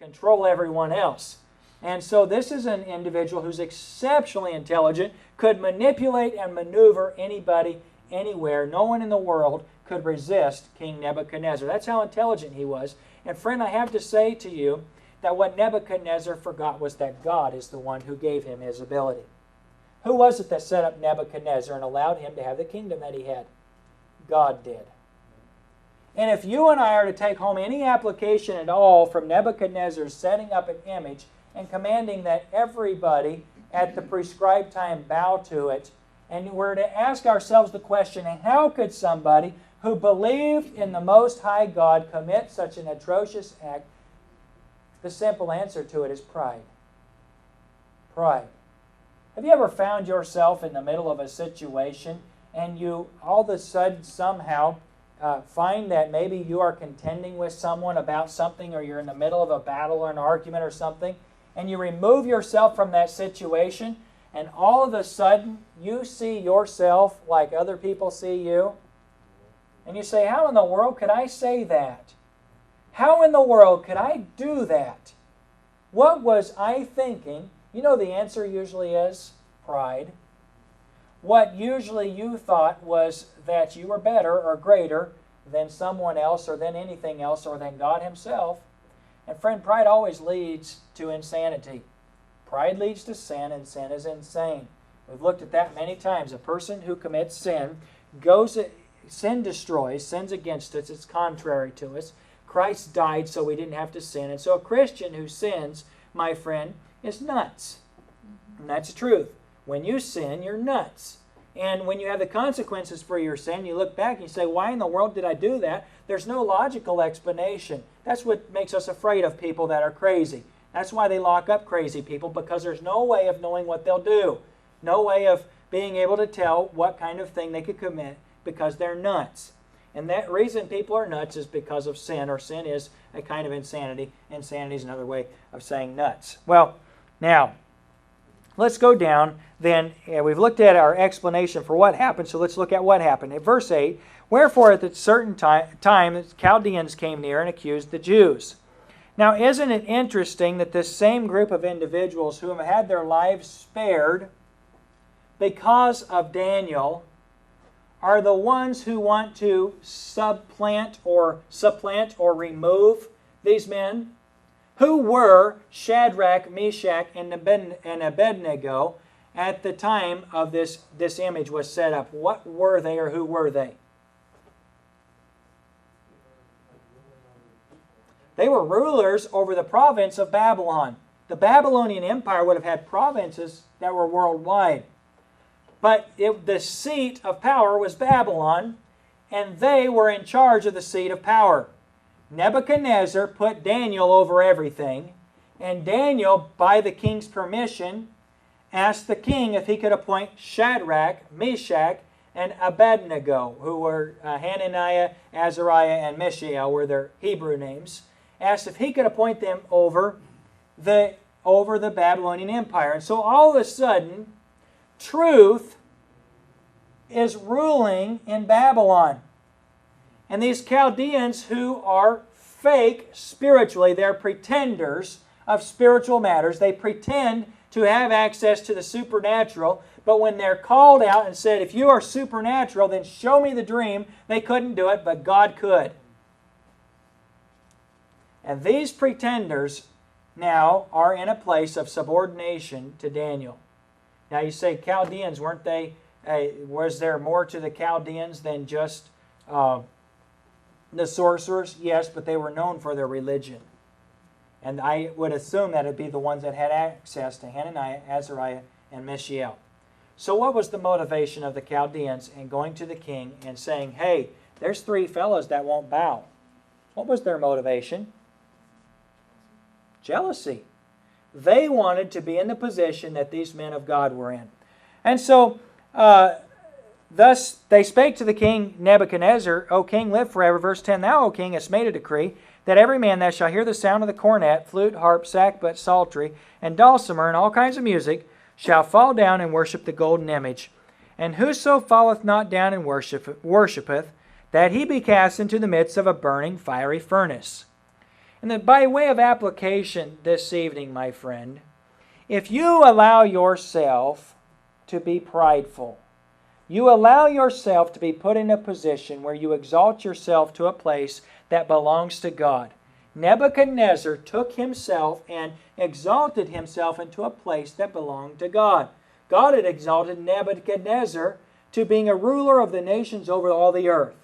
control everyone else. And so this is an individual who's exceptionally intelligent, could manipulate and maneuver anybody, anywhere. No one in the world could resist King Nebuchadnezzar. That's how intelligent he was. And friend, I have to say to you that what Nebuchadnezzar forgot was that God is the one who gave him his ability. Who was it that set up Nebuchadnezzar and allowed him to have the kingdom that he had? God did. And if you and I are to take home any application at all from Nebuchadnezzar's setting up an image and commanding that everybody at the prescribed time bow to it, and we're to ask ourselves the question, how could somebody who believed in the Most High God commit such an atrocious act? The simple answer to it is pride. Pride. Have you ever found yourself in the middle of a situation and you all of a sudden somehow find that maybe you are contending with someone about something, or you're in the middle of a battle or an argument or something, and you remove yourself from that situation, and all of a sudden you see yourself like other people see you? And you say, how in the world could I say that? How in the world could I do that? What was I thinking? You know the answer usually is pride. What usually you thought was that you were better or greater than someone else or than anything else or than God Himself. And friend, pride always leads to insanity. Pride leads to sin, and sin is insane. We've looked at that many times. A person who commits sin sin destroys, sins against us, it's contrary to us. Christ died so we didn't have to sin. And so a Christian who sins, my friend, is nuts. And that's the truth. When you sin, you're nuts. And when you have the consequences for your sin, you look back and you say, why in the world did I do that? There's no logical explanation. That's what makes us afraid of people that are crazy. That's why they lock up crazy people, because there's no way of knowing what they'll do. No way of being able to tell what kind of thing they could commit, because they're nuts. And that reason people are nuts is because of sin, or sin is a kind of insanity. Insanity is another way of saying nuts. Well, now, let's go down then. We've looked at our explanation for what happened, so let's look at what happened. In verse 8, wherefore at a certain time the Chaldeans came near and accused the Jews. Now, isn't it interesting that this same group of individuals who have had their lives spared because of Daniel are the ones who want to supplant or remove these men? Who were Shadrach, Meshach, and Abednego at the time of this image was set up? What were they, or who were they? They were rulers over the province of Babylon. The Babylonian Empire would have had provinces that were worldwide. But the seat of power was Babylon, and they were in charge of the seat of power. Nebuchadnezzar put Daniel over everything, and Daniel, by the king's permission, asked the king if he could appoint Shadrach, Meshach, and Abednego, who were Hananiah, Azariah, and Mishael were their Hebrew names, asked if he could appoint them over the Babylonian Empire. And so all of a sudden, truth is ruling in Babylon. And these Chaldeans, who are fake spiritually, they're pretenders of spiritual matters. They pretend to have access to the supernatural, but when they're called out and said, if you are supernatural, then show me the dream, they couldn't do it, but God could. And these pretenders now are in a place of subordination to Daniel. Now you say, Chaldeans, weren't they, was there more to the Chaldeans than just the sorcerers? Yes, but they were known for their religion. And I would assume that it'd be the ones that had access to Hananiah, Azariah, and Mishael. So what was the motivation of the Chaldeans in going to the king and saying, hey, there's three fellows that won't bow? What was their motivation? Jealousy. They wanted to be in the position that these men of God were in. And so, thus they spake to the king Nebuchadnezzar, O king, live forever. Verse 10, thou, O king, hast made a decree that every man that shall hear the sound of the cornet, flute, harp, sackbut, psaltery, and dulcimer, and all kinds of music, shall fall down and worship the golden image. And whoso falleth not down and worshipeth, that he be cast into the midst of a burning fiery furnace. And then by way of application this evening, my friend, if you allow yourself to be prideful, you allow yourself to be put in a position where you exalt yourself to a place that belongs to God. Nebuchadnezzar took himself and exalted himself into a place that belonged to God. God had exalted Nebuchadnezzar to being a ruler of the nations over all the earth,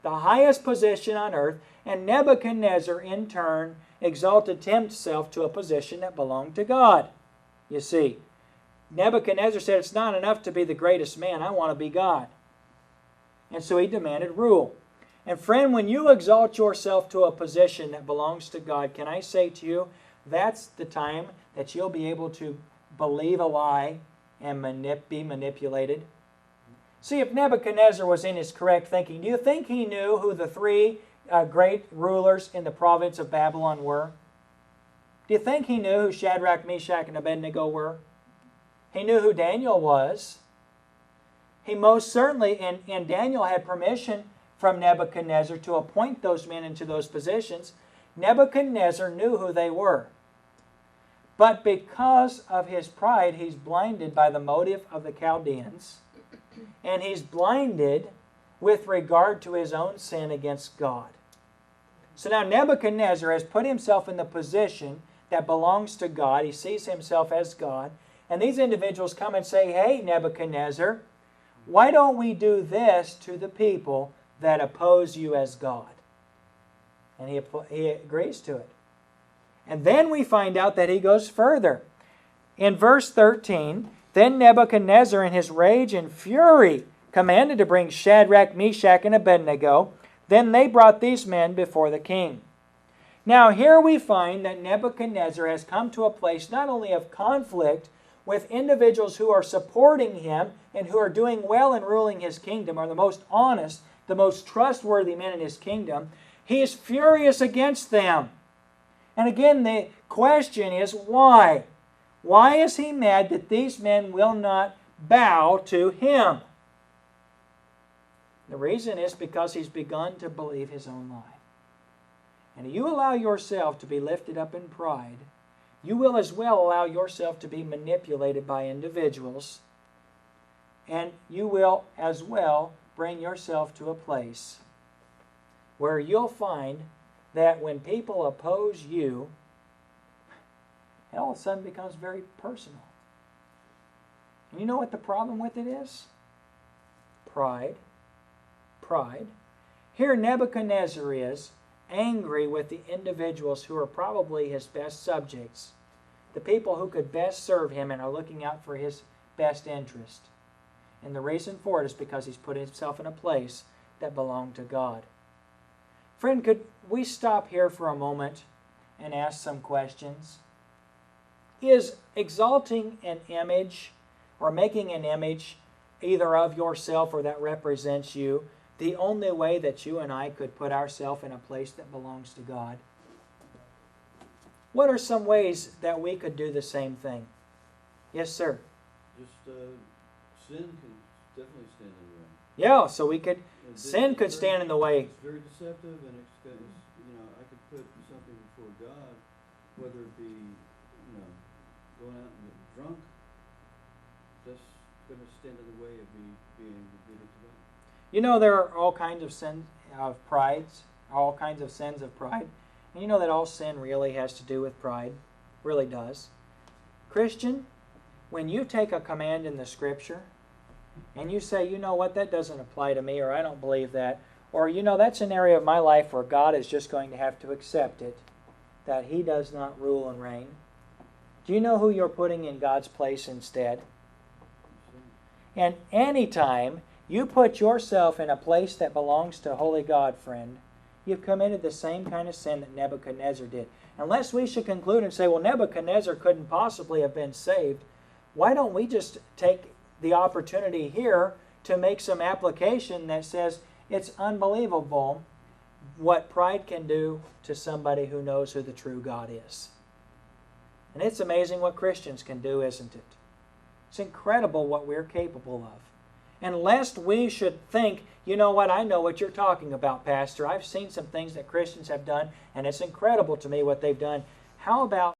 the highest position on earth, and Nebuchadnezzar in turn exalted himself to a position that belonged to God. You see, Nebuchadnezzar said, it's not enough to be the greatest man, I want to be God. And so he demanded rule. And friend, when you exalt yourself to a position that belongs to God, can I say to you, that's the time that you'll be able to believe a lie and be manipulated. See, if Nebuchadnezzar was in his correct thinking, do you think he knew who the three great rulers in the province of Babylon were? Do you think he knew who Shadrach, Meshach, and Abednego were? He knew who Daniel was. He most certainly, and Daniel had permission from Nebuchadnezzar to appoint those men into those positions. Nebuchadnezzar knew who they were. But because of his pride, he's blinded by the motive of the Chaldeans, and he's blinded with regard to his own sin against God. So now Nebuchadnezzar has put himself in the position that belongs to God. He sees himself as God. And these individuals come and say, hey, Nebuchadnezzar, why don't we do this to the people that oppose you as God? And he agrees to it. And then we find out that he goes further. In verse 13, then Nebuchadnezzar in his rage and fury commanded to bring Shadrach, Meshach, and Abednego. Then they brought these men before the king. Now here we find that Nebuchadnezzar has come to a place not only of conflict with individuals who are supporting him and who are doing well in ruling his kingdom, are the most honest, the most trustworthy men in his kingdom. He is furious against them. And again, the question is why? Why is he mad that these men will not bow to him? The reason is because he's begun to believe his own lie. And if you allow yourself to be lifted up in pride, you will as well allow yourself to be manipulated by individuals, and you will as well bring yourself to a place where you'll find that when people oppose you, it all of a sudden becomes very personal. And you know what the problem with it is? Pride. Pride. Here Nebuchadnezzar is angry with the individuals who are probably his best subjects, the people who could best serve him and are looking out for his best interest. And the reason for it is because he's put himself in a place that belonged to God. Friend, could we stop here for a moment and ask some questions? Is exalting an image or making an image either of yourself or that represents you the only way that you and I could put ourselves in a place that belongs to God? What are some ways that we could do the same thing? Yes, sir. Just sin can definitely stand in the way. Yeah, so we could. Sin could stand in the way. It's very deceptive, and I could put something before God, whether it be, going out and getting drunk. That's going to stand in the way of me being obedient to God. You know, there are all kinds of sins of pride, all kinds of sins of pride. And you know that all sin really has to do with pride. Really does. Christian, when you take a command in the Scripture and you say, you know what, that doesn't apply to me, or I don't believe that, or that's an area of my life where God is just going to have to accept it, that He does not rule and reign. Do you know who you're putting in God's place instead? And anytime you put yourself in a place that belongs to holy God, friend, you've committed the same kind of sin that Nebuchadnezzar did. Unless we should conclude and say, well, Nebuchadnezzar couldn't possibly have been saved, why don't we just take the opportunity here to make some application that says it's unbelievable what pride can do to somebody who knows who the true God is. And it's amazing what Christians can do, isn't it? It's incredible what we're capable of. And lest we should think, you know what, I know what you're talking about, Pastor. I've seen some things that Christians have done, and it's incredible to me what they've done. How about